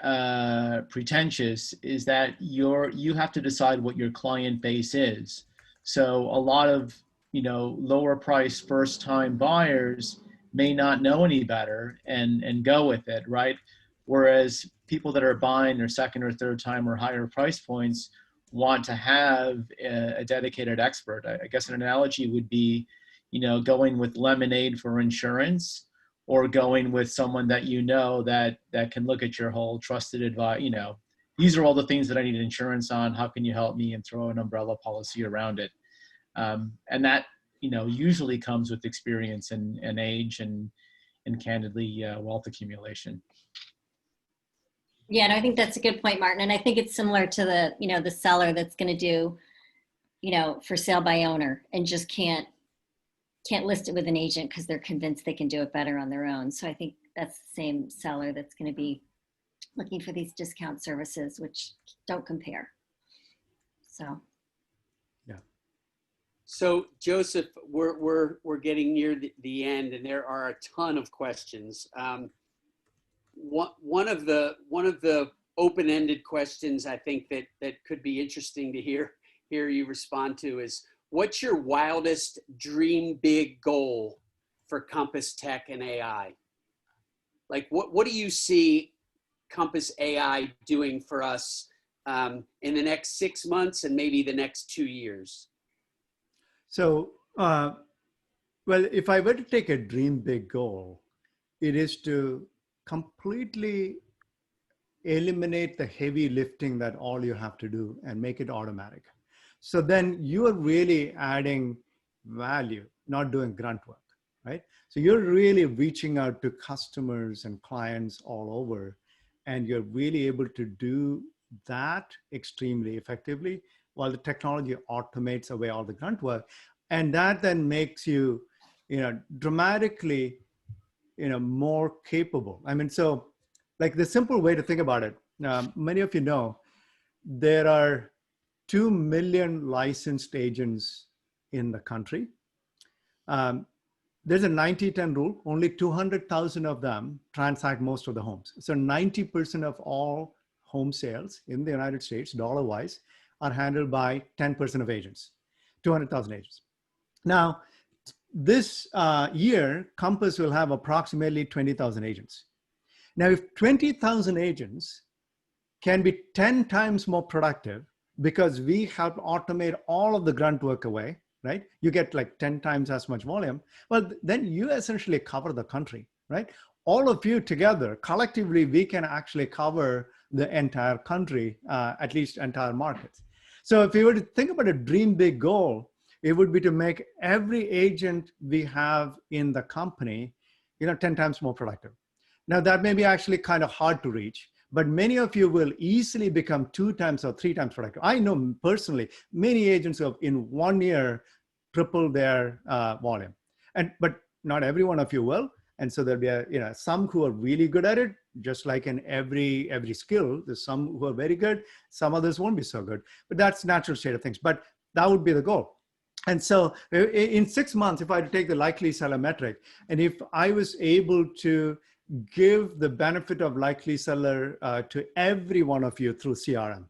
pretentious, is that you have to decide what your client base is. So a lot of lower price first time buyers may not know any better and go with it, right? Whereas people that are buying their second or third time or higher price points want to have a dedicated expert. I guess an analogy would be, going with Lemonade for insurance, or going with someone that that can look at your whole trusted advice. These are all the things that I need insurance on. How can you help me? And throw an umbrella policy around it. And that usually comes with experience and age and and candidly, wealth accumulation. Yeah, and I think that's a good point, Martin. And I think it's similar to the, the seller that's going to do, for sale by owner and just can't list it with an agent because they're convinced they can do it better on their own. So I think that's the same seller that's going to be looking for these discount services, which don't compare. So. Yeah. So Joseph, we're getting near the end, and there are a ton of questions. One of the open-ended questions I think that could be interesting to hear you respond to is, what's your wildest dream big goal for Compass Tech and AI? Like what do you see Compass AI doing for us in the next 6 months and maybe the next 2 years? So, well, if I were to take a dream big goal, it is to completely eliminate the heavy lifting that all you have to do and make it automatic. So then you are really adding value, not doing grunt work, right? So you're really reaching out to customers and clients all over, and you're really able to do that extremely effectively while the technology automates away all the grunt work. And that then makes you, dramatically, more capable. I mean, so like the simple way to think about it, many of you know, there are 2 million licensed agents in the country. There's a 90-10 rule. Only 200,000 of them transact most of the homes. So 90% of all home sales in the United States, dollar-wise, are handled by 10% of agents, 200,000 agents. Now, this year, Compass will have approximately 20,000 agents. Now, if 20,000 agents can be 10 times more productive because we help automate all of the grunt work away, right? You get like 10 times as much volume. Well, then you essentially cover the country, right? All of you together, collectively, we can actually cover the entire country, at least entire markets. So if you were to think about a dream big goal, it would be to make every agent we have in the company, 10 times more productive. Now that may be actually kind of hard to reach, but many of you will easily become 2 times or 3 times productive. I know personally many agents who have in 1 year tripled their volume, but not every one of you will. And so there'll be some who are really good at it, just like in every skill. There's some who are very good, some others won't be so good. But that's natural state of things. But that would be the goal. And so in 6 months, if I take the likely seller metric, and if I was able to give the benefit of likely seller to every one of you through CRM,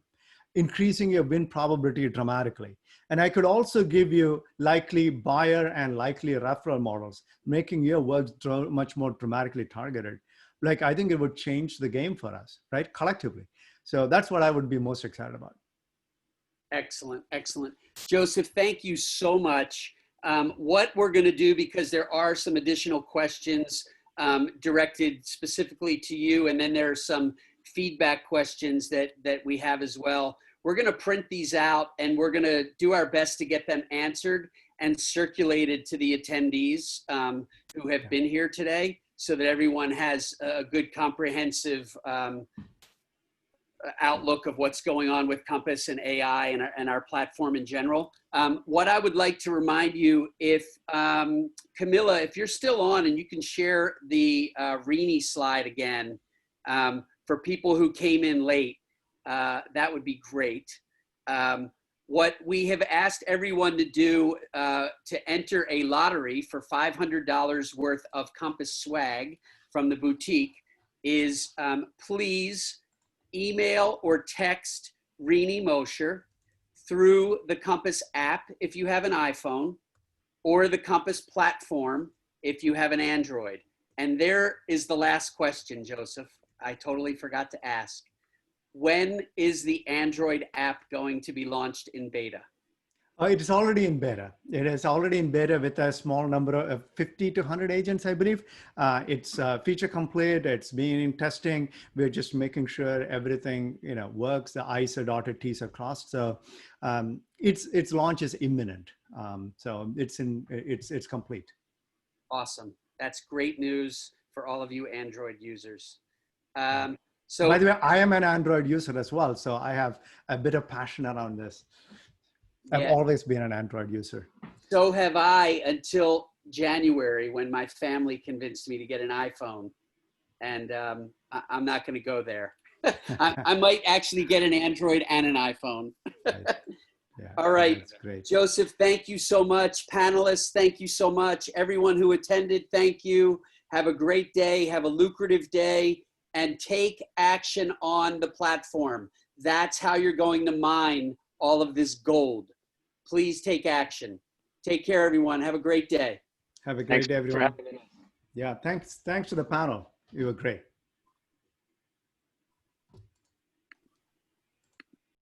increasing your win probability dramatically. And I could also give you likely buyer and likely referral models, making your work much more dramatically targeted. Like, I think it would change the game for us, right? Collectively. So that's what I would be most excited about. Excellent, excellent. Joseph, thank you so much. What we're going to do, because there are some additional questions directed specifically to you, and then there are some feedback questions that we have as well. We're going to print these out, and we're going to do our best to get them answered and circulated to the attendees who have been here today, so that everyone has a good comprehensive outlook of what's going on with Compass and AI and our platform in general. What I would like to remind you, if Camilla, if you're still on and you can share the Rini slide again for people who came in late, that would be great. What we have asked everyone to do to enter a lottery for $500 worth of Compass swag from the boutique is please email or text Rini Mosher through the Compass app if you have an iPhone, or the Compass platform if you have an Android. And there is the last question, Joseph. I totally forgot to ask. When is the Android app going to be launched in beta? It is already in beta. It is already in beta with a small number of 50 to 100 agents, I believe. It's feature complete. It's being in testing. We're just making sure everything works. The I's are dotted, T's are crossed. So its launch is imminent. So it's complete. Awesome. That's great news for all of you Android users. By So the way, I am an Android user as well, so I have a bit of passion around this. I've yeah, always been an Android user. so have I until January when my family convinced me to get an iPhone. And I'm not going to go there. I might actually get an Android and an iPhone. Right. Yeah, All right. that's great. Joseph, thank you so much. Panelists, thank you so much. Everyone who attended, thank you. Have a great day. Have a lucrative day. And take action on the platform. That's how you're going to mine all of this gold. Please take action. Take care, everyone. Have a great day. Have a great Thanks day, for everyone. having me. Yeah, thanks to the panel. You were great.